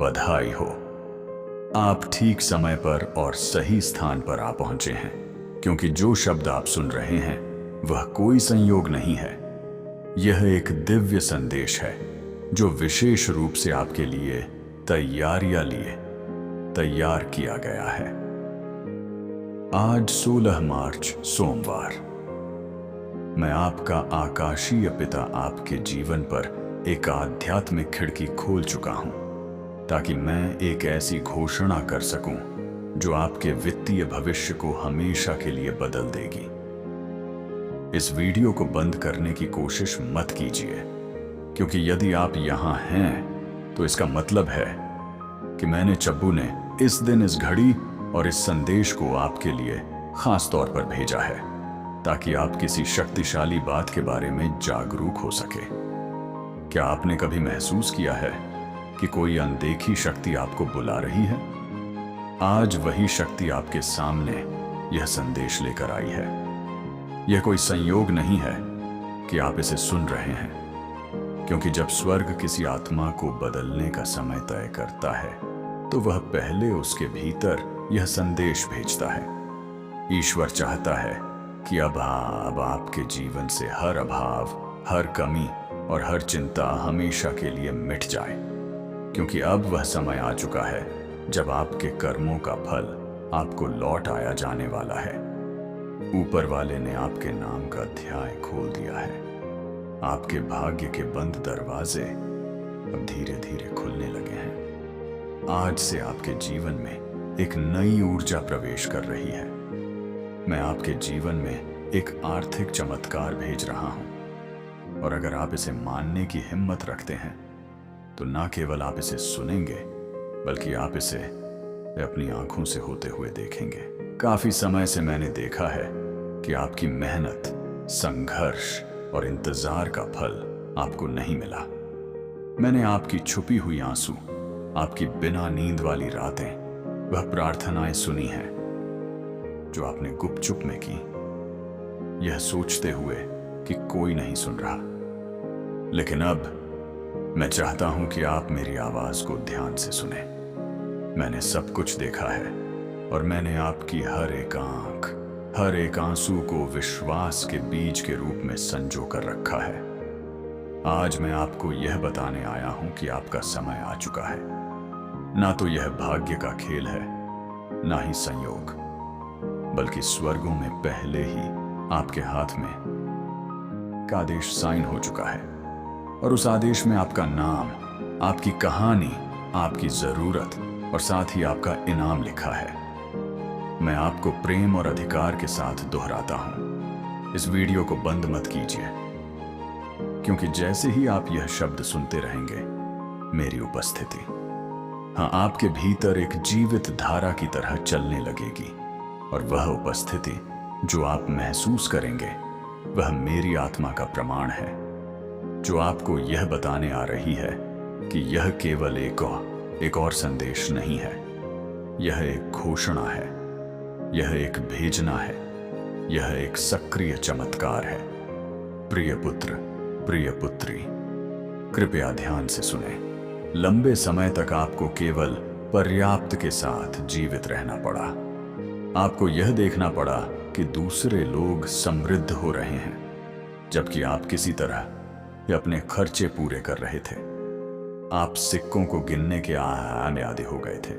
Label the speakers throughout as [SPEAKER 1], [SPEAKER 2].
[SPEAKER 1] बधाई हो। आप ठीक समय पर और सही स्थान पर आ पहुंचे हैं, क्योंकि जो शब्द आप सुन रहे हैं वह कोई संयोग नहीं है। यह एक दिव्य संदेश है जो विशेष रूप से आपके लिए तैयारियां लिए तैयार किया गया है। आज 16 मार्च सोमवार। मैं आपका आकाशीय पिता आपके जीवन पर एक आध्यात्मिक खिड़की खोल चुका हूं, ताकि मैं एक ऐसी घोषणा कर सकूं जो आपके वित्तीय भविष्य को हमेशा के लिए बदल देगी। इस वीडियो को बंद करने की कोशिश मत कीजिए, क्योंकि यदि आप यहां हैं तो इसका मतलब है कि मैंने चब्बू ने इस दिन इस घड़ी और इस संदेश को आपके लिए खास तौर पर भेजा है, ताकि आप किसी शक्तिशाली बात के बारे में जागरूक हो सके। क्या आपने कभी महसूस किया है कि कोई अनदेखी शक्ति आपको बुला रही है? आज वही शक्ति आपके सामने यह संदेश लेकर आई है। यह कोई संयोग नहीं है कि आप इसे सुन रहे हैं, क्योंकि जब स्वर्ग किसी आत्मा को बदलने का समय तय करता है तो वह पहले उसके भीतर यह संदेश भेजता है। ईश्वर चाहता है कि अब आपके जीवन से हर अभाव, हर कमी और हर चिंता हमेशा के लिए मिट जाए, क्योंकि अब वह समय आ चुका है जब आपके कर्मों का फल आपको लौट आया जाने वाला है। ऊपर वाले ने आपके नाम का अध्याय खोल दिया है। आपके भाग्य के बंद दरवाजे अब धीरे धीरे खुलने लगे हैं। आज से आपके जीवन में एक नई ऊर्जा प्रवेश कर रही है। मैं आपके जीवन में एक आर्थिक चमत्कार भेज रहा हूं, और अगर आप इसे मानने की हिम्मत रखते हैं तो ना केवल आप इसे सुनेंगे, बल्कि आप इसे अपनी आंखों से होते हुए देखेंगे। काफी समय से मैंने देखा है कि आपकी मेहनत, संघर्ष और इंतजार का फल आपको नहीं मिला। मैंने आपकी छुपी हुई आंसू, आपकी बिना नींद वाली रातें, वह प्रार्थनाएं सुनी हैं जो आपने गुपचुप में की, यह सोचते हुए कि कोई नहीं सुन रहा। लेकिन अब मैं चाहता हूं कि आप मेरी आवाज को ध्यान से सुने। मैंने सब कुछ देखा है, और मैंने आपकी हर एक आंख, हर एक आंसू को विश्वास के बीज के रूप में संजो कर रखा है। आज मैं आपको यह बताने आया हूं कि आपका समय आ चुका है। ना तो यह भाग्य का खेल है, ना ही संयोग, बल्कि स्वर्गों में पहले ही आपके हाथ में का आदेश साइन हो चुका है, और उस आदेश में आपका नाम, आपकी कहानी, आपकी जरूरत और साथ ही आपका इनाम लिखा है। मैं आपको प्रेम और अधिकार के साथ दोहराता हूं, इस वीडियो को बंद मत कीजिए, क्योंकि जैसे ही आप यह शब्द सुनते रहेंगे, मेरी उपस्थिति आपके भीतर एक जीवित धारा की तरह चलने लगेगी, और वह उपस्थिति जो आप महसूस करेंगे वह मेरी आत्मा का प्रमाण है, जो आपको यह बताने आ रही है कि यह केवल एक और संदेश नहीं है। यह एक घोषणा है, यह एक भेजना है, यह एक सक्रिय चमत्कार है। प्रिय पुत्र, प्रिय पुत्री, कृपया ध्यान से सुने। लंबे समय तक आपको केवल पर्याप्त के साथ जीवित रहना पड़ा। आपको यह देखना पड़ा कि दूसरे लोग समृद्ध हो रहे हैं, जबकि आप किसी तरह अपने खर्चे पूरे कर रहे थे। आप सिक्कों को गिनने के आदी हो गए थे,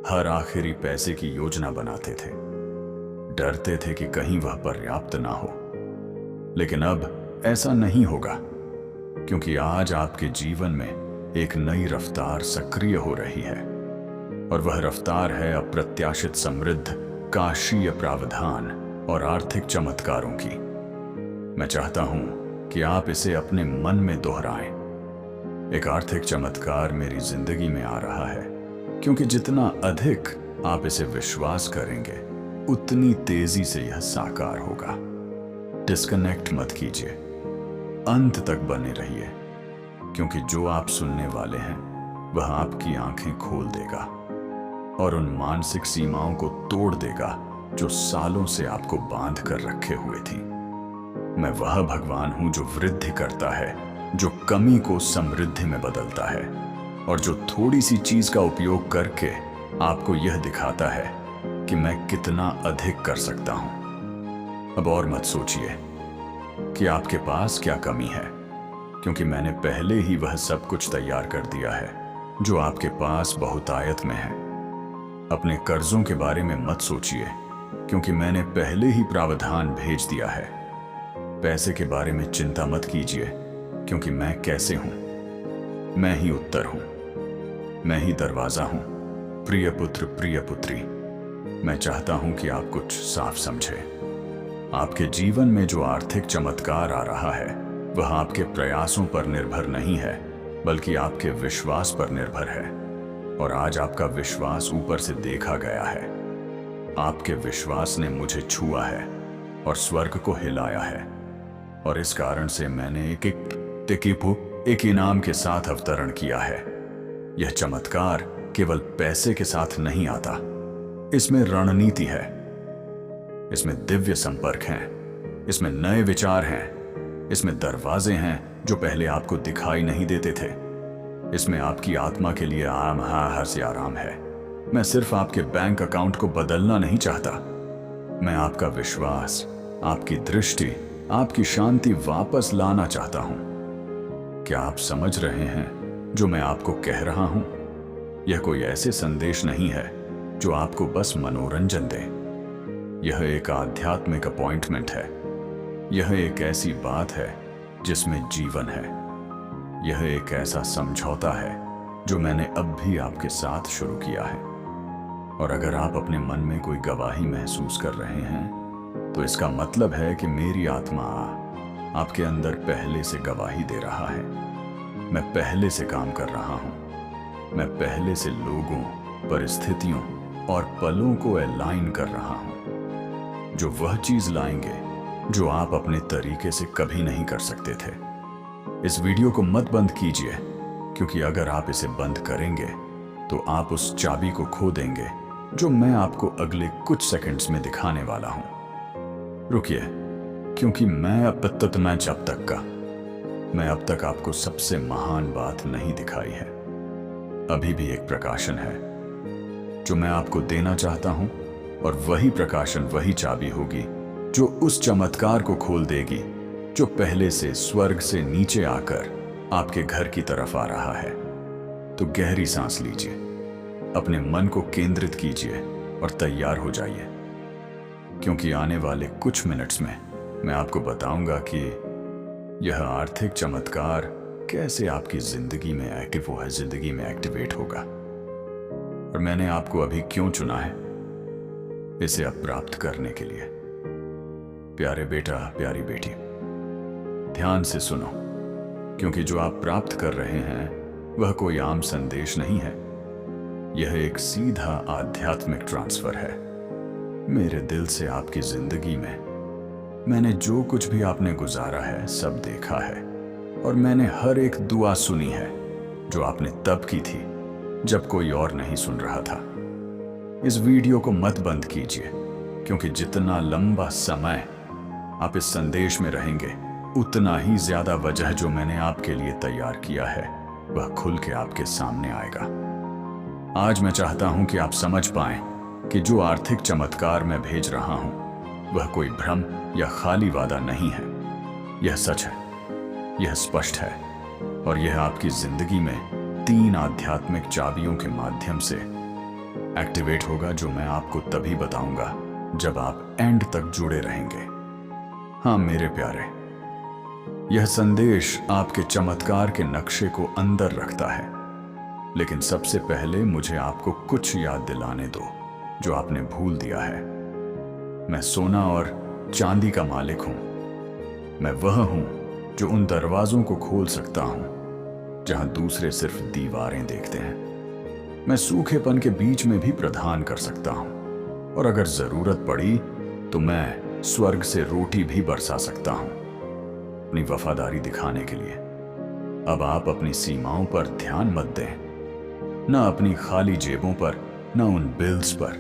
[SPEAKER 1] हर आखिरी पैसे की योजना बनाते थे, डरते थे कि कहीं वह पर्याप्त ना हो। लेकिन अब ऐसा नहीं होगा, क्योंकि आज आपके जीवन में एक नई रफ्तार सक्रिय हो रही है, और वह रफ्तार है अप्रत्याशित समृद्ध, काशीय प्रावधान और आर्थिक चमत्कारों की। मैं चाहता हूं कि आप इसे अपने मन में दोहराएं। एक आर्थिक चमत्कार मेरी जिंदगी में आ रहा है, क्योंकि जितना अधिक आप इसे विश्वास करेंगे, उतनी तेजी से यह साकार होगा। डिस्कनेक्ट मत कीजिए, अंत तक बने रहिए, क्योंकि जो आप सुनने वाले हैं वह आपकी आंखें खोल देगा और उन मानसिक सीमाओं को तोड़ देगा जो सालों से आपको बांध कर रखे हुए थी। मैं वह भगवान हूं जो वृद्धि करता है, जो कमी को समृद्धि में बदलता है, और जो थोड़ी सी चीज का उपयोग करके आपको यह दिखाता है कि मैं कितना अधिक कर सकता हूं। अब और मत सोचिए कि आपके पास क्या कमी है, क्योंकि मैंने पहले ही वह सब कुछ तैयार कर दिया है जो आपके पास बहुतायत में है। अपने कर्जों के बारे में मत सोचिए, क्योंकि मैंने पहले ही प्रावधान भेज दिया है। पैसे के बारे में चिंता मत कीजिए, क्योंकि मैं कैसे हूं, मैं ही उत्तर हूं, मैं ही दरवाजा हूं। प्रिय पुत्र, प्रिय पुत्री, मैं चाहता हूं कि आप कुछ साफ समझें। आपके जीवन में जो आर्थिक चमत्कार आ रहा है वह आपके प्रयासों पर निर्भर नहीं है, बल्कि आपके विश्वास पर निर्भर है। और आज आपका विश्वास ऊपर से देखा गया है। आपके विश्वास ने मुझे छुआ है और स्वर्ग को हिलाया है, और इस कारण से मैंने एक इनाम के साथ अवतरण किया है। यह चमत्कार केवल पैसे के साथ नहीं आता, इसमें रणनीति है, इसमें दिव्य संपर्क हैं, इसमें नए विचार हैं, इसमें दरवाजे हैं जो पहले आपको दिखाई नहीं देते थे। इसमें आपकी आत्मा के लिए हर से आराम है। मैं सिर्फ आपके बैंक अकाउंट को बदलना नहीं चाहता, मैं आपका विश्वास, आपकी दृष्टि, आपकी शांति वापस लाना चाहता हूं। क्या आप समझ रहे हैं जो मैं आपको कह रहा हूं? यह कोई ऐसे संदेश नहीं है जो आपको बस मनोरंजन दे। यह एक आध्यात्मिक अपॉइंटमेंट है। यह एक ऐसी बात है जिसमें जीवन है। यह एक ऐसा समझौता है जो मैंने अब भी आपके साथ शुरू किया है। और अगर आप अपने मन में कोई गवाही महसूस कर रहे हैं, तो इसका मतलब है कि मेरी आत्मा आपके अंदर पहले से गवाही दे रहा है। मैं पहले से काम कर रहा हूं। मैं पहले से लोगों, परिस्थितियों और पलों को अलाइन कर रहा हूं, जो वह चीज लाएंगे जो आप अपने तरीके से कभी नहीं कर सकते थे। इस वीडियो को मत बंद कीजिए, क्योंकि अगर आप इसे बंद करेंगे तो आप उस चाबी को खो देंगे जो मैं आपको अगले कुछ सेकंड्स में दिखाने वाला हूं। रुकिए, क्योंकि मैं अब तक आपको सबसे महान बात नहीं दिखाई है। अभी भी एक प्रकाशन है जो मैं आपको देना चाहता हूं, और वही प्रकाशन, वही चाबी होगी जो उस चमत्कार को खोल देगी जो पहले से स्वर्ग से नीचे आकर आपके घर की तरफ आ रहा है। तो गहरी सांस लीजिए, अपने मन को केंद्रित कीजिए और तैयार हो जाइए, क्योंकि आने वाले कुछ मिनट्स में मैं आपको बताऊंगा कि यह आर्थिक चमत्कार कैसे आपकी जिंदगी में एक्टिवेट होगा। और मैंने आपको अभी क्यों चुना है, इसे अब प्राप्त करने के लिए। प्यारे बेटा, प्यारी बेटी, ध्यान से सुनो, क्योंकि जो आप प्राप्त कर रहे हैं वह कोई आम संदेश नहीं है। यह एक सीधा आध्यात्मिक ट्रांसफर है मेरे दिल से आपकी जिंदगी में। मैंने जो कुछ भी आपने गुजारा है सब देखा है, और मैंने हर एक दुआ सुनी है जो आपने तब की थी जब कोई और नहीं सुन रहा था। इस वीडियो को मत बंद कीजिए, क्योंकि जितना लंबा समय आप इस संदेश में रहेंगे, उतना ही ज्यादा वजह जो मैंने आपके लिए तैयार किया है वह खुल के आपके सामने आएगा। आज मैं चाहता हूं कि आप समझ पाएं कि जो आर्थिक चमत्कार मैं भेज रहा हूं वह कोई भ्रम या खाली वादा नहीं है। यह सच है, यह स्पष्ट है, और यह आपकी जिंदगी में 3 आध्यात्मिक चाबियों के माध्यम से एक्टिवेट होगा, जो मैं आपको तभी बताऊंगा जब आप एंड तक जुड़े रहेंगे। हाँ मेरे प्यारे, यह संदेश आपके चमत्कार के नक्शे को अंदर रखता है, लेकिन सबसे पहले मुझे आपको कुछ याद दिलाने दो जो आपने भूल दिया है। मैं सोना और चांदी का मालिक हूं। मैं वह हूं जो उन दरवाजों को खोल सकता हूं जहां दूसरे सिर्फ दीवारें देखते हैं। मैं सूखेपन के बीच में भी प्रदान कर सकता हूं, और अगर जरूरत पड़ी तो मैं स्वर्ग से रोटी भी बरसा सकता हूं, अपनी वफादारी दिखाने के लिए। अब आप अपनी सीमाओं पर ध्यान मत दें, न अपनी खाली जेबों पर, न उन बिल्स पर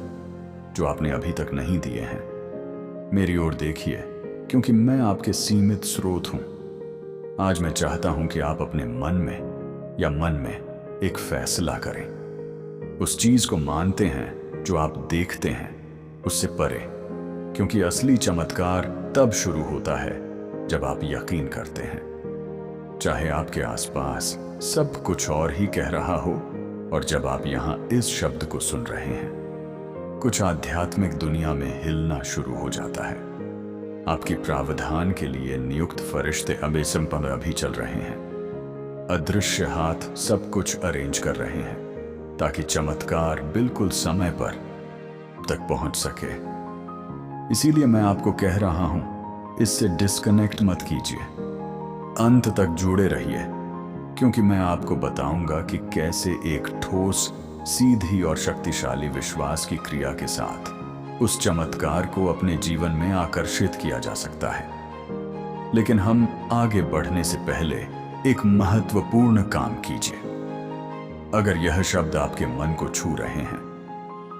[SPEAKER 1] जो आपने अभी तक नहीं दिए हैं। मेरी ओर देखिए, क्योंकि मैं आपके सीमित स्रोत हूं। आज मैं चाहता हूं कि आप अपने मन में एक फैसला करें। उस चीज को मानते हैं जो आप देखते हैं, उससे परे, क्योंकि असली चमत्कार तब शुरू होता है जब आप यकीन करते हैं। चाहे आपके आसपास सब कुछ और ही कह रहा हो, और जब आप यहां इस शब्द को सुन रहे हैं, कुछ आध्यात्मिक दुनिया में हिलना शुरू हो जाता है। आपकी प्रावधान के लिए नियुक्त फरिश्ते अभी चल रहे हैं। अदृश्य हाथ सब कुछ अरेंज कर रहे हैं ताकि चमत्कार बिल्कुल समय पर तक पहुंच सके। इसीलिए मैं आपको कह रहा हूं, इससे डिस्कनेक्ट मत कीजिए, अंत तक जुड़े रहिए, क्योंकि मैं आपको बताऊंगा कि कैसे एक ठोस, सीधी और शक्तिशाली विश्वास की क्रिया के साथ उस चमत्कार को अपने जीवन में आकर्षित किया जा सकता है। लेकिन हम आगे बढ़ने से पहले एक महत्वपूर्ण काम कीजिए। अगर यह शब्द आपके मन को छू रहे हैं,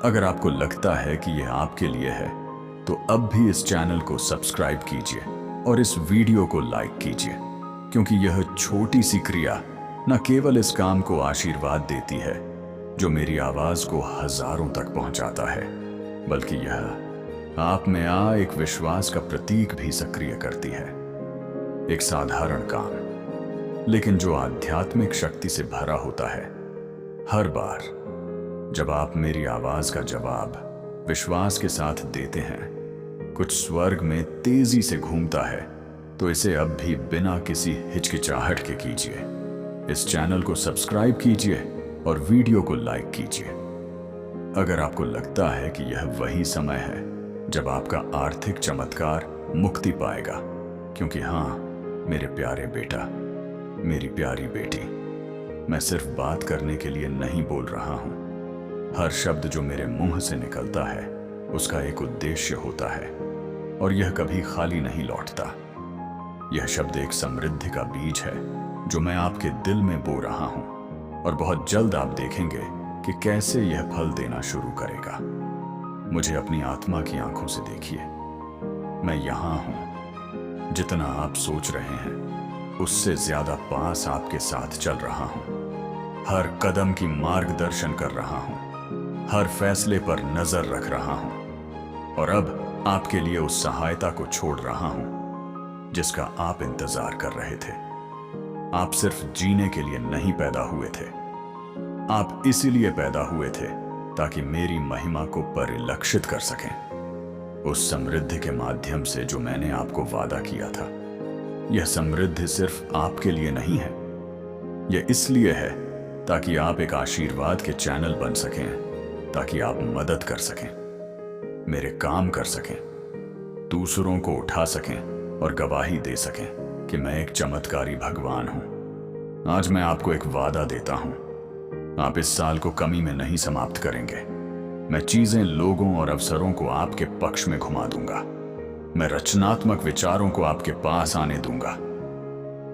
[SPEAKER 1] अगर आपको लगता है कि यह आपके लिए है, तो अब भी इस चैनल को सब्सक्राइब कीजिए और इस वीडियो को लाइक कीजिए, क्योंकि यह छोटी सी क्रिया न केवल इस काम को आशीर्वाद देती है जो मेरी आवाज को हजारों तक पहुंचाता है, बल्कि यह आप में एक विश्वास का प्रतीक भी सक्रिय करती है। एक साधारण काम, लेकिन जो आध्यात्मिक शक्ति से भरा होता है। हर बार जब आप मेरी आवाज का जवाब विश्वास के साथ देते हैं, कुछ स्वर्ग में तेजी से घूमता है। तो इसे अब भी बिना किसी हिचकिचाहट के कीजिए। इस चैनल को सब्सक्राइब कीजिए और वीडियो को लाइक कीजिए। अगर आपको लगता है कि यह वही समय है जब आपका आर्थिक चमत्कार मुक्ति पाएगा, क्योंकि हाँ मेरे प्यारे बेटा, मेरी प्यारी बेटी, मैं सिर्फ बात करने के लिए नहीं बोल रहा हूं। हर शब्द जो मेरे मुंह से निकलता है उसका एक उद्देश्य होता है, और यह कभी खाली नहीं लौटता। यह शब्द एक समृद्धि का बीज है जो मैं आपके दिल में बो रहा हूं, और बहुत जल्द आप देखेंगे कि कैसे यह फल देना शुरू करेगा। मुझे अपनी आत्मा की आंखों से देखिए। मैं यहां हूं। जितना आप सोच रहे हैं उससे ज्यादा पास आपके साथ चल रहा हूं। हर कदम की मार्गदर्शन कर रहा हूं, हर फैसले पर नजर रख रहा हूं, और अब आपके लिए उस सहायता को छोड़ रहा हूं जिसका आप इंतजार कर रहे थे। आप सिर्फ जीने के लिए नहीं पैदा हुए थे, आप इसीलिए पैदा हुए थे ताकि मेरी महिमा को परिलक्षित कर सकें, उस समृद्धि के माध्यम से जो मैंने आपको वादा किया था। यह समृद्धि सिर्फ आपके लिए नहीं है, यह इसलिए है ताकि आप एक आशीर्वाद के चैनल बन सकें, ताकि आप मदद कर सकें, मेरे काम कर सकें, दूसरों को उठा सकें और गवाही दे सकें कि मैं एक चमत्कारी भगवान हूं। आज मैं आपको एक वादा देता हूं, आप इस साल को कमी में नहीं समाप्त करेंगे। मैं चीजें, लोगों और अवसरों को आपके पक्ष में घुमा दूंगा। मैं रचनात्मक विचारों को आपके पास आने दूंगा।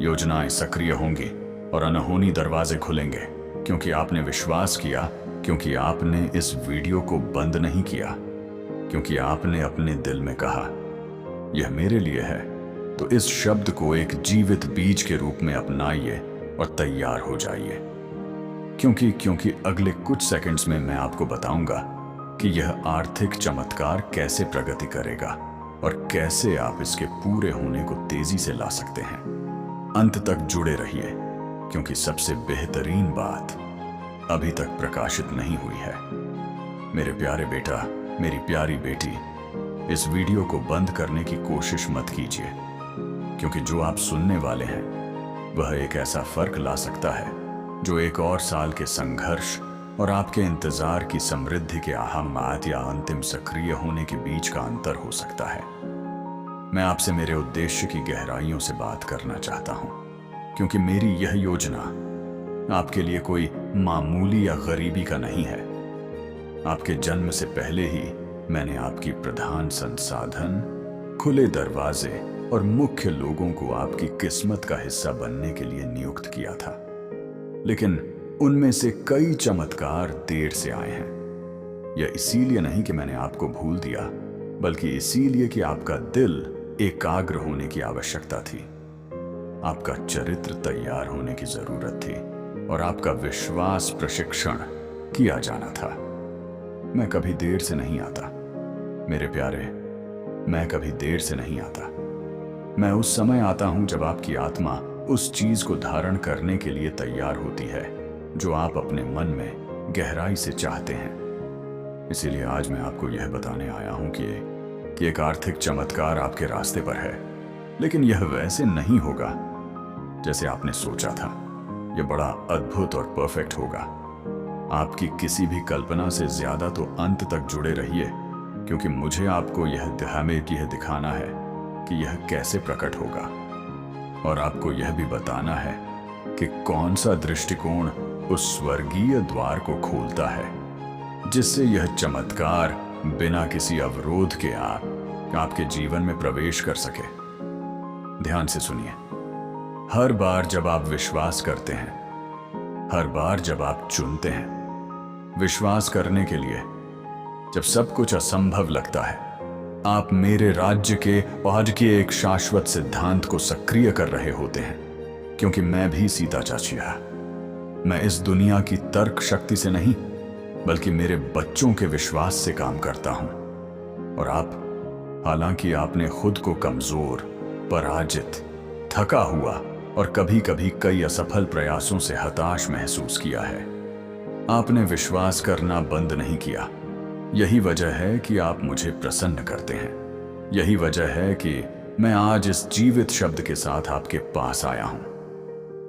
[SPEAKER 1] योजनाएं सक्रिय होंगी और अनहोनी दरवाजे खुलेंगे, क्योंकि आपने विश्वास किया, क्योंकि आपने इस वीडियो को बंद नहीं किया, क्योंकि आपने अपने दिल में कहा यह मेरे लिए है। तो इस शब्द को एक जीवित बीज के रूप में अपनाइए और तैयार हो जाइए, क्योंकि अगले कुछ सेकंड्स में मैं आपको बताऊंगा कि यह आर्थिक चमत्कार कैसे प्रगति करेगा और कैसे आप इसके पूरे होने को तेजी से ला सकते हैं। अंत तक जुड़े रहिए, क्योंकि सबसे बेहतरीन बात अभी तक प्रकाशित नहीं हुई है। मेरे प्यारे बेटा, मेरी प्यारी बेटी, इस वीडियो को बंद करने की कोशिश मत कीजिए, क्योंकि जो आप सुनने वाले हैं वह एक ऐसा फर्क ला सकता है जो एक और साल के संघर्ष और आपके इंतजार की समृद्धि के आहमात या अंतिम सक्रिय होने के बीच का अंतर हो सकता है। मैं आपसे मेरे उद्देश्य की गहराइयों से बात करना चाहता हूं, क्योंकि मेरी यह योजना आपके लिए कोई मामूली या गरीबी का नहीं है। आपके जन्म से पहले ही मैंने आपकी प्रधान संसाधन, खुले दरवाजे और मुख्य लोगों को आपकी किस्मत का हिस्सा बनने के लिए नियुक्त किया था। लेकिन उनमें से कई चमत्कार देर से आए हैं। यह इसीलिए नहीं कि मैंने आपको भूल दिया, बल्कि इसीलिए कि आपका दिल एकाग्र होने की आवश्यकता थी। आपका चरित्र तैयार होने की जरूरत थी। और आपका विश्वास प्रशिक्षण किया जाना था। मैं कभी देर से नहीं आता मेरे प्यारे, मैं कभी देर से नहीं आता। मैं उस समय आता हूं जब आपकी आत्मा उस चीज को धारण करने के लिए तैयार होती है जो आप अपने मन में गहराई से चाहते हैं। इसीलिए आज मैं आपको यह बताने आया हूं कि एक आर्थिक चमत्कार आपके रास्ते पर है, लेकिन यह वैसे नहीं होगा जैसे आपने सोचा था। यह बड़ा अद्भुत और परफेक्ट होगा। आपकी किसी भी कल्पना से ज्यादा तो अंत तक जुड़े रहिए, क्योंकि मुझे आपको यह दिखाना है कि यह कैसे प्रकट होगा, और आपको यह भी बताना है कि कौन सा दृष्टिकोण उस स्वर्गीय द्वार को खोलता है जिससे यह चमत्कार बिना किसी अवरोध के आपके जीवन में प्रवेश कर सके। ध्यान से सुनिए। हर बार जब आप विश्वास करते हैं, हर बार जब आप चुनते हैं विश्वास करने के लिए, जब सब कुछ असंभव लगता है, आप मेरे राज्य के आज के एक शाश्वत सिद्धांत को सक्रिय कर रहे होते हैं। क्योंकि मैं भी सीता चाचिया, मैं इस दुनिया की तर्क शक्ति से नहीं बल्कि मेरे बच्चों के विश्वास से काम करता हूं। और आप, हालांकि आपने खुद को कमजोर, पराजित, थका हुआ और कभी कभी कई असफल प्रयासों से हताश महसूस किया है, आपने विश्वास करना बंद नहीं किया। यही वजह है कि आप मुझे प्रसन्न करते हैं। यही वजह है कि मैं आज इस जीवित शब्द के साथ आपके पास आया हूं,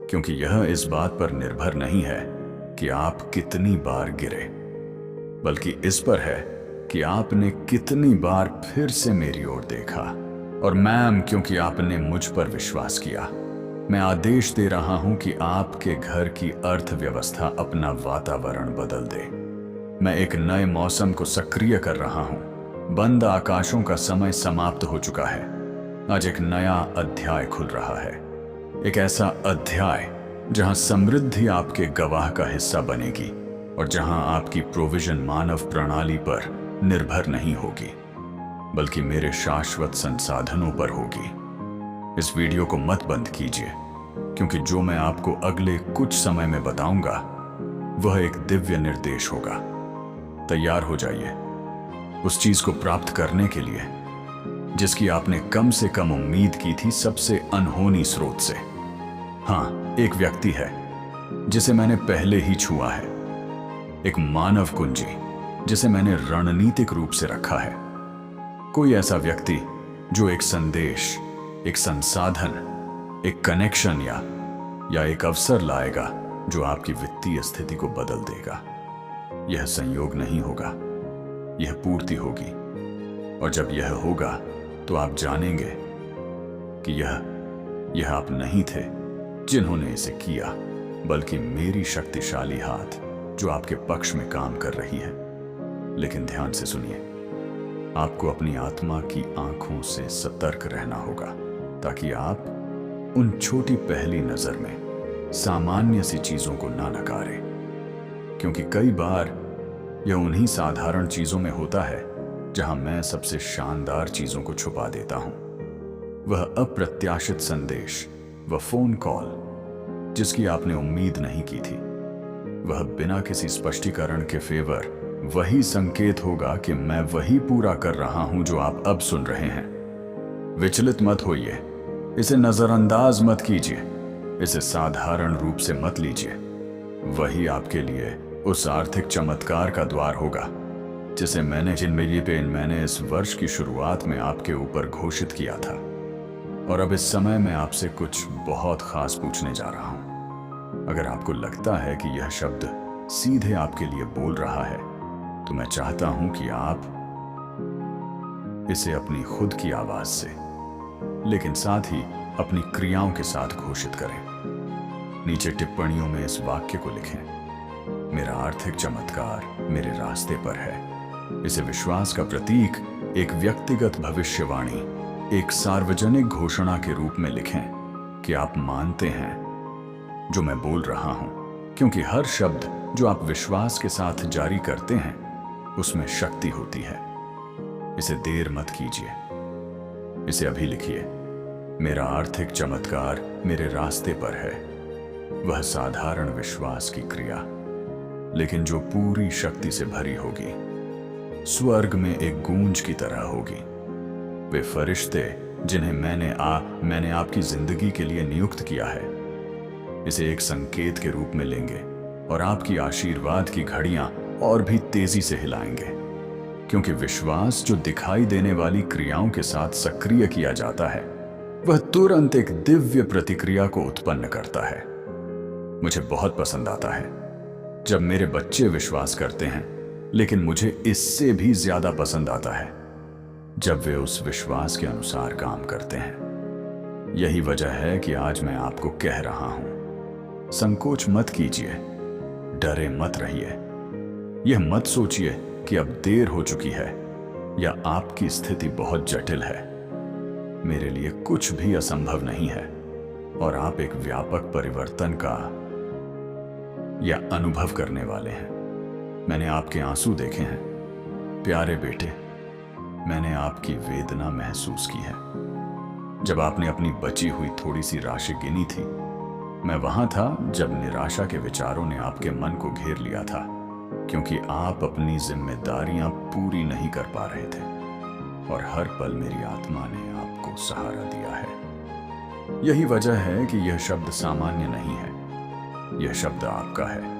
[SPEAKER 1] क्योंकि यह इस बात पर निर्भर नहीं है कि आप कितनी बार गिरे, बल्कि इस पर है कि आपने कितनी बार फिर से मेरी ओर देखा। और मैम, क्योंकि आपने मुझ पर विश्वास किया, मैं आदेश दे रहा हूं कि आपके घर की अर्थव्यवस्था अपना वातावरण बदल दे। मैं एक नए मौसम को सक्रिय कर रहा हूं। बंद आकाशों का समय समाप्त हो चुका है। आज एक नया अध्याय खुल रहा है, एक ऐसा अध्याय जहां समृद्धि आपके गवाह का हिस्सा बनेगी और जहां आपकी प्रोविजन मानव प्रणाली पर निर्भर नहीं होगी बल्कि मेरे शाश्वत संसाधनों पर होगी। इस वीडियो को मत बंद कीजिए, क्योंकि जो मैं आपको अगले कुछ समय में बताऊंगा वह एक दिव्य निर्देश होगा। तैयार हो जाइए उस चीज को प्राप्त करने के लिए जिसकी आपने कम से कम उम्मीद की थी, सबसे अनहोनी स्रोत से। हाँ, एक व्यक्ति है जिसे मैंने पहले ही छुआ है, एक मानव कुंजी जिसे मैंने रणनीतिक रूप से रखा है। कोई ऐसा व्यक्ति जो एक संदेश, एक संसाधन, एक कनेक्शन या एक अवसर लाएगा जो आपकी वित्तीय स्थिति को बदल देगा। यह संयोग नहीं होगा, यह पूर्ति होगी। और जब यह होगा तो आप जानेंगे कि यह आप नहीं थे जिन्होंने इसे किया, बल्कि मेरी शक्तिशाली हाथ जो आपके पक्ष में काम कर रही है। लेकिन ध्यान से सुनिए, आपको अपनी आत्मा की आंखों से सतर्क रहना होगा ताकि आप उन छोटी पहली नजर में सामान्य सी चीजों को ना नकारें, क्योंकि कई बार यह उन्हीं साधारण चीजों में होता है जहां मैं सबसे शानदार चीजों को छुपा देता हूं। वह अप्रत्याशित संदेश, वह फोन कॉल जिसकी आपने उम्मीद नहीं की थी, वह बिना किसी स्पष्टीकरण के फेवर वही संकेत होगा कि मैं वही पूरा कर रहा हूं जो आप अब सुन रहे हैं। विचलित मत होइए, इसे नजरअंदाज मत कीजिए, इसे साधारण रूप से मत लीजिए। वही आपके लिए उस आर्थिक चमत्कार का द्वार होगा जिसे मैंने इस वर्ष की शुरुआत में आपके ऊपर घोषित किया था। और अब इस समय मैं आपसे कुछ बहुत खास पूछने जा रहा हूं। अगर आपको लगता है कि यह शब्द सीधे आपके लिए बोल रहा है, तो मैं चाहता हूं कि आप इसे अपनी खुद की आवाज से, लेकिन साथ ही अपनी क्रियाओं के साथ घोषित करें। नीचे टिप्पणियों में इस वाक्य को लिखें, मेरा आर्थिक चमत्कार मेरे रास्ते पर है। इसे विश्वास का प्रतीक, एक व्यक्तिगत भविष्यवाणी, एक सार्वजनिक घोषणा के रूप में लिखें कि आप मानते हैं जो मैं बोल रहा हूं, क्योंकि हर शब्द जो आप विश्वास के साथ जारी करते हैं उसमें शक्ति होती है। इसे देर मत कीजिए, इसे अभी लिखिए, मेरा आर्थिक चमत्कार मेरे रास्ते पर है। वह साधारण विश्वास की क्रिया, लेकिन जो पूरी शक्ति से भरी होगी, स्वर्ग में एक गूंज की तरह होगी। वे फरिश्ते जिन्हें मैंने आपकी जिंदगी के लिए नियुक्त किया है, इसे एक संकेत के रूप में लेंगे और आपकी आशीर्वाद की घड़ियां और भी तेजी से हिलाएंगे, क्योंकि विश्वास जो दिखाई देने वाली क्रियाओं के साथ सक्रिय किया जाता है, वह तुरंत एक दिव्य प्रतिक्रिया को उत्पन्न करता है। मुझे बहुत पसंद आता है जब मेरे बच्चे विश्वास करते हैं, लेकिन मुझे इससे भी ज्यादा पसंद आता है जब वे उस विश्वास के अनुसार काम करते हैं। यही वजह है कि आज मैं आपको कह रहा हूं, संकोच मत कीजिए, डरे मत रहिए। यह मत सोचिए कि अब देर हो चुकी है या आपकी स्थिति बहुत जटिल है। मेरे लिए कुछ भी असंभव नहीं है और आप एक व्यापक परिवर्तन का या अनुभव करने वाले हैं। मैंने आपके आंसू देखे हैं, प्यारे बेटे। मैंने आपकी वेदना महसूस की है। जब आपने अपनी बची हुई थोड़ी सी राशि गिनी थी, मैं वहां था जब निराशा के विचारों ने आपके मन को घेर लिया था, क्योंकि आप अपनी जिम्मेदारियां पूरी नहीं कर पा रहे थे और हर पल मेरी आत्मा ने आपको सहारा दिया है। यही वजह है कि यह शब्द सामान्य नहीं है, यह शब्द आपका है।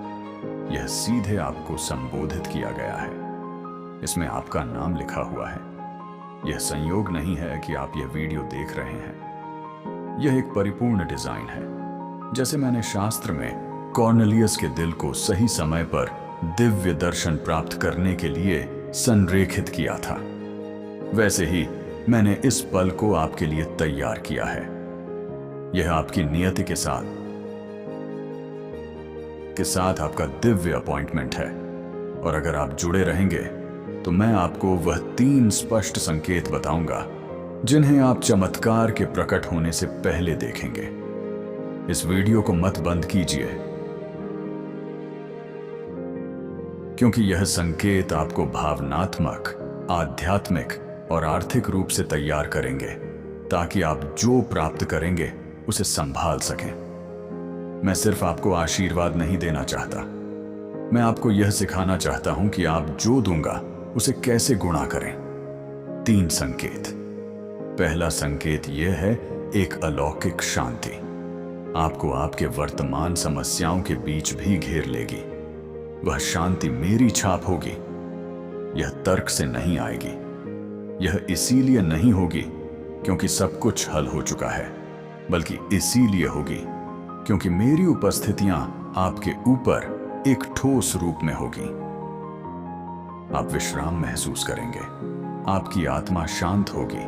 [SPEAKER 1] यह सीधे आपको संबोधित किया गया है, इसमें आपका नाम लिखा हुआ है। यह संयोग नहीं है कि आप यह वीडियो देख रहे हैं, यह एक परिपूर्ण डिजाइन है। जैसे मैंने शास्त्र में कॉर्नेलियस के दिल को सही समय पर दिव्य दर्शन प्राप्त करने के लिए संरेखित किया था, वैसे ही मैंने इस पल को आपके लिए तैयार किया है। यह आपकी नियति के साथ आपका दिव्य अपॉइंटमेंट है, और अगर आप जुड़े रहेंगे तो मैं आपको वह 3 स्पष्ट संकेत बताऊंगा जिन्हें आप चमत्कार के प्रकट होने से पहले देखेंगे। इस वीडियो को मत बंद कीजिए, क्योंकि यह संकेत आपको भावनात्मक, आध्यात्मिक और आर्थिक रूप से तैयार करेंगे, ताकि आप जो प्राप्त करेंगे उसे संभाल सकें। मैं सिर्फ आपको आशीर्वाद नहीं देना चाहता, मैं आपको यह सिखाना चाहता हूं कि आप जो दूंगा उसे कैसे गुणा करें। 3 संकेत। पहला संकेत यह है एक अलौकिक शांति। आपको आपके वर्तमान समस्याओं के बीच भी घेर लेगी। वह शांति मेरी छाप होगी। यह तर्क से नहीं आएगी। यह इसीलिए नहीं होगी क्योंकि सब कुछ हल हो चुका है, बल्कि इसीलिए होगी क्योंकि मेरी उपस्थितियां आपके ऊपर एक ठोस रूप में होगी। आप विश्राम महसूस करेंगे, आपकी आत्मा शांत होगी।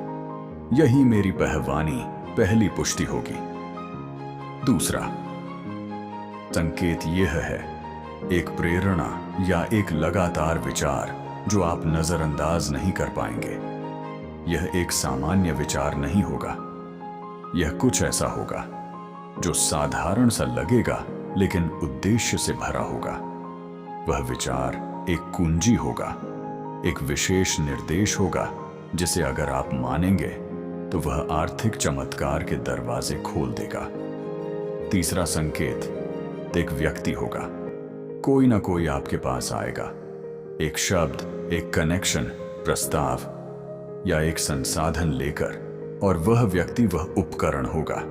[SPEAKER 1] यही मेरी पहली पुष्टि होगी। दूसरा संकेत यह है एक प्रेरणा या एक लगातार विचार जो आप नजरअंदाज नहीं कर पाएंगे। यह एक सामान्य विचार नहीं होगा, यह कुछ ऐसा होगा जो साधारण सा लगेगा लेकिन उद्देश्य से भरा होगा। वह विचार एक कुंजी होगा, एक विशेष निर्देश होगा जिसे अगर आप मानेंगे तो वह आर्थिक चमत्कार के दरवाजे खोल देगा। तीसरा संकेत एक व्यक्ति होगा। कोई ना कोई आपके पास आएगा, एक शब्द, एक कनेक्शन, प्रस्ताव या एक संसाधन लेकर, और वह व्यक्ति वह उपकरण होगा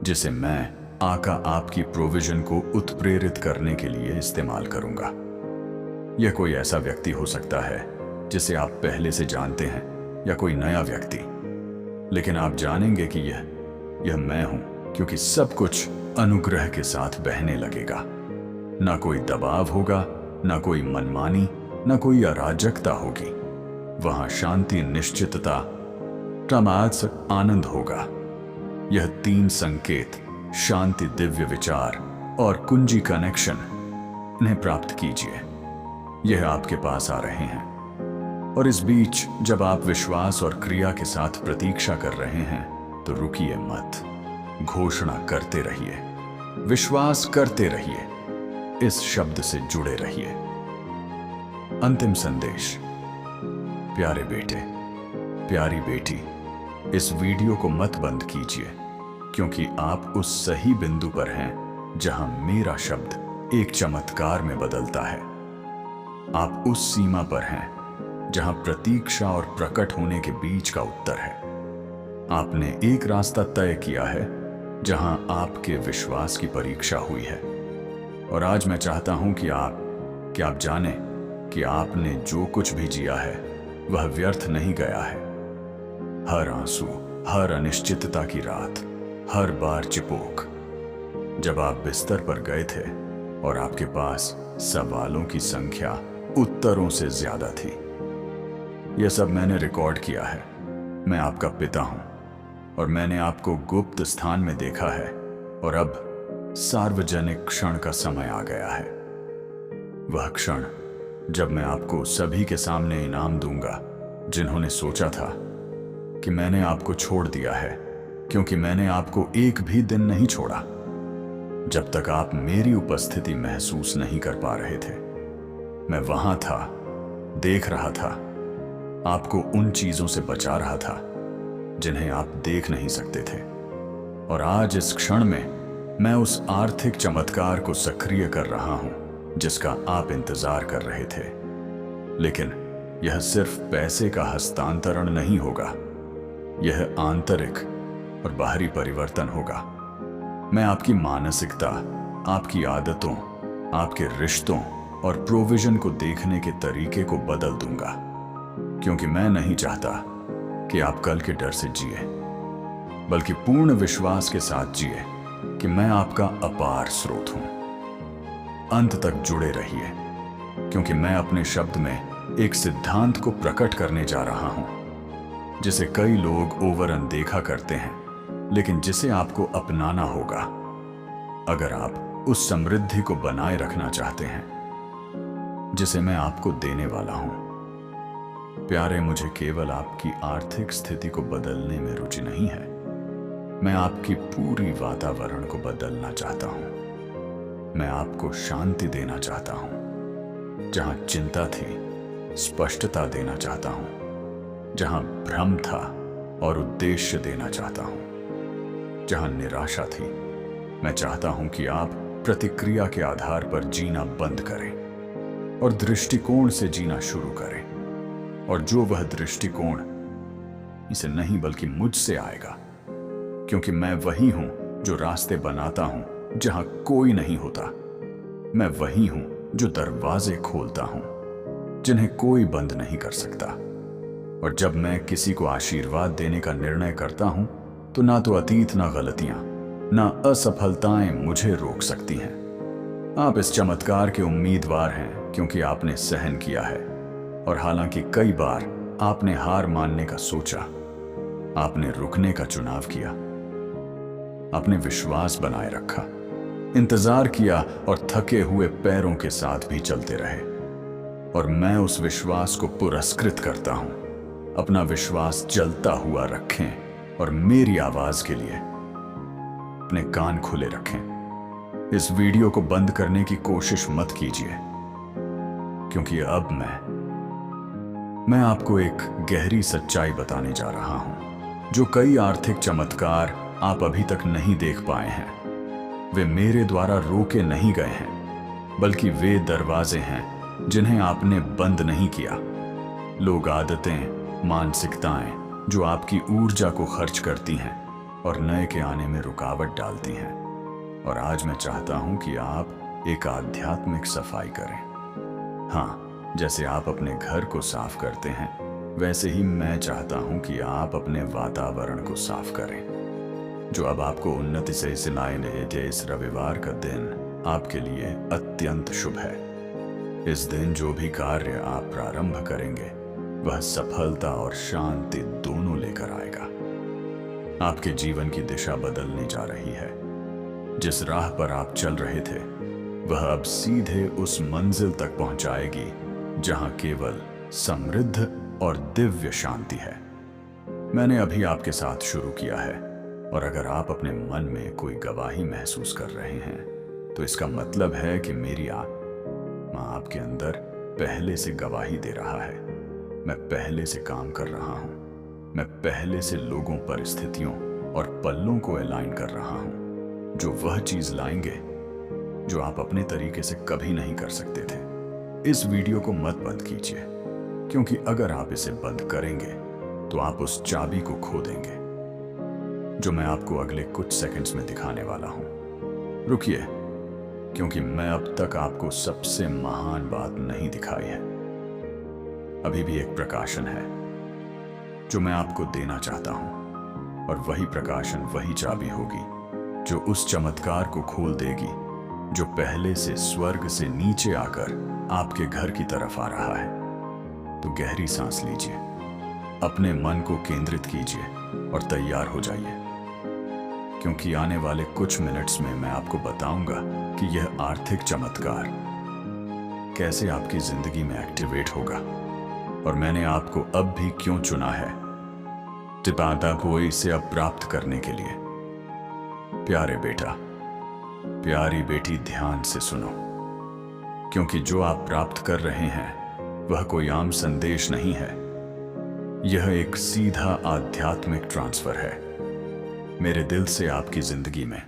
[SPEAKER 1] जिसे मैं आपकी प्रोविजन को उत्प्रेरित करने के लिए इस्तेमाल करूंगा। यह कोई ऐसा व्यक्ति हो सकता है जिसे आप पहले से जानते हैं या कोई नया व्यक्ति, लेकिन आप जानेंगे कि यह मैं हूं, क्योंकि सब कुछ अनुग्रह के साथ बहने लगेगा। ना कोई दबाव होगा, ना कोई मनमानी, ना कोई अराजकता होगी। वहां शांति, निश्चितता, प्रमाद, आनंद होगा। यह 3 संकेत, शांति, दिव्य विचार और कुंजी कनेक्शन, इन्हें प्राप्त कीजिए। यह आपके पास आ रहे हैं। और इस बीच जब आप विश्वास और क्रिया के साथ प्रतीक्षा कर रहे हैं तो रुकिए मत, घोषणा करते रहिए, विश्वास करते रहिए, इस शब्द से जुड़े रहिए। अंतिम संदेश। प्यारे बेटे, प्यारी बेटी, इस वीडियो को मत बंद कीजिए, क्योंकि आप उस सही बिंदु पर हैं जहां मेरा शब्द एक चमत्कार में बदलता है। आप उस सीमा पर हैं जहां प्रतीक्षा और प्रकट होने के बीच का उत्तर है। आपने एक रास्ता तय किया है जहां आपके विश्वास की परीक्षा हुई है। और आज मैं चाहता हूं कि आप जानें कि आपने जो कुछ भी जिया है वह व्यर्थ नहीं गया है। हर आंसू, हर अनिश्चितता की रात, हर बार चिपोक, जब आप बिस्तर पर गए थे और आपके पास सवालों की संख्या उत्तरों से ज्यादा थी। यह सब मैंने रिकॉर्ड किया है। मैं आपका पिता हूं और मैंने आपको गुप्त स्थान में देखा है, और अब सार्वजनिक क्षण का समय आ गया है। वह क्षण जब मैं आपको सभी के सामने इनाम दूंगा जिन्होंने सोचा था कि मैंने आपको छोड़ दिया है, क्योंकि मैंने आपको एक भी दिन नहीं छोड़ा। जब तक आप मेरी उपस्थिति महसूस नहीं कर पा रहे थे, मैं वहां था, देख रहा था, आपको उन चीजों से बचा रहा था जिन्हें आप देख नहीं सकते थे। और आज इस क्षण में मैं उस आर्थिक चमत्कार को सक्रिय कर रहा हूं जिसका आप इंतजार कर रहे थे। लेकिन यह सिर्फ पैसे का हस्तांतरण नहीं होगा, यह आंतरिक और बाहरी परिवर्तन होगा। मैं आपकी मानसिकता, आपकी आदतों, आपके रिश्तों और प्रोविजन को देखने के तरीके को बदल दूंगा, क्योंकि मैं नहीं चाहता कि आप कल के डर से जिए, बल्कि पूर्ण विश्वास के साथ जिए कि मैं आपका अपार स्रोत हूं। अंत तक जुड़े रहिए, क्योंकि मैं अपने शब्द में एक सिद्धांत को प्रकट करने जा रहा हूं जिसे कई लोग ओवर अनदेखा करते हैं, लेकिन जिसे आपको अपनाना होगा अगर आप उस समृद्धि को बनाए रखना चाहते हैं जिसे मैं आपको देने वाला हूं। प्यारे, मुझे केवल आपकी आर्थिक स्थिति को बदलने में रुचि नहीं है। मैं आपकी पूरी वातावरण को बदलना चाहता हूं। मैं आपको शांति देना चाहता हूं जहां चिंता थी, स्पष्टता देना चाहता हूं जहां भ्रम था, और उद्देश्य देना चाहता हूं जहां निराशा थी। मैं चाहता हूं कि आप प्रतिक्रिया के आधार पर जीना बंद करें और दृष्टिकोण से जीना शुरू करें। और जो वह दृष्टिकोण इसे नहीं बल्कि मुझसे आएगा, क्योंकि मैं वही हूं जो रास्ते बनाता हूं जहां कोई नहीं होता। मैं वही हूं जो दरवाजे खोलता हूं जिन्हें कोई बंद नहीं कर सकता। और जब मैं किसी को आशीर्वाद देने का निर्णय करता हूं तो ना तो अतीत, ना गलतियां, ना असफलताएं मुझे रोक सकती हैं। आप इस चमत्कार के उम्मीदवार हैं क्योंकि आपने सहन किया है। और हालांकि कई बार आपने हार मानने का सोचा, आपने रुकने का चुनाव किया, आपने विश्वास बनाए रखा, इंतजार किया और थके हुए पैरों के साथ भी चलते रहे। और मैं उस विश्वास को पुरस्कृत करता हूं। अपना विश्वास जलता हुआ रखें और मेरी आवाज के लिए अपने कान खुले रखें। इस वीडियो को बंद करने की कोशिश मत कीजिए, क्योंकि अब मैं आपको एक गहरी सच्चाई बताने जा रहा हूं जो कई आर्थिक चमत्कार आप अभी तक नहीं देख पाए हैं। वे मेरे द्वारा रोके नहीं गए हैं, बल्कि वे दरवाजे हैं जिन्हें आपने बंद नहीं किया। लोग, आदतें, मानसिकताएं जो आपकी ऊर्जा को खर्च करती हैं और नए के आने में रुकावट डालती हैं। और आज मैं चाहता हूं कि आप एक आध्यात्मिक सफाई करें। हाँ, जैसे आप अपने घर को साफ करते हैं, वैसे ही मैं चाहता हूं कि आप अपने वातावरण को साफ करें, जो अब आपको उन्नति से सिलाए रहे। इस रविवार का दिन आपके लिए अत्यंत शुभ है। इस दिन जो भी कार्य आप प्रारंभ करेंगे वह सफलता और शांति दोनों लेकर आएगा। आपके जीवन की दिशा बदलने जा रही है। जिस राह पर आप चल रहे थे वह अब सीधे उस मंजिल तक पहुंचाएगी जहां केवल समृद्ध और दिव्य शांति है। मैंने अभी आपके साथ शुरू किया है, और अगर आप अपने मन में कोई गवाही महसूस कर रहे हैं तो इसका मतलब है कि मेरी आत्मा आपके अंदर पहले से गवाही दे रहा है। मैं पहले से काम कर रहा हूं। मैं पहले से लोगों, परिस्थितियों और पल्लों को अलाइन कर रहा हूं जो वह चीज लाएंगे जो आप अपने तरीके से कभी नहीं कर सकते थे। इस वीडियो को मत बंद कीजिए, क्योंकि अगर आप इसे बंद करेंगे तो आप उस चाबी को खो देंगे जो मैं आपको अगले कुछ सेकंड्स में दिखाने वाला हूं। रुकिए, क्योंकि मैं अब तक आपको सबसे महान बात नहीं दिखाई है। अभी भी एक प्रकाशन है जो मैं आपको देना चाहता हूं, और वही प्रकाशन, वही चाबी होगी जो उस चमत्कार को खोल देगी जो पहले से स्वर्ग से नीचे आकर आपके घर की तरफ आ रहा है। तो गहरी सांस लीजिए, अपने मन को केंद्रित कीजिए और तैयार हो जाइए, क्योंकि आने वाले कुछ मिनट्स में मैं आपको बताऊंगा कि यह आर्थिक चमत्कार कैसे आपकी जिंदगी में एक्टिवेट होगा, और मैंने आपको अब भी क्यों चुना है टिपादा को इसे अब प्राप्त करने के लिए। प्यारे बेटा, प्यारी बेटी, ध्यान से सुनो, क्योंकि जो आप प्राप्त कर रहे हैं वह कोई आम संदेश नहीं है। यह एक सीधा आध्यात्मिक ट्रांसफर है, मेरे दिल से आपकी जिंदगी में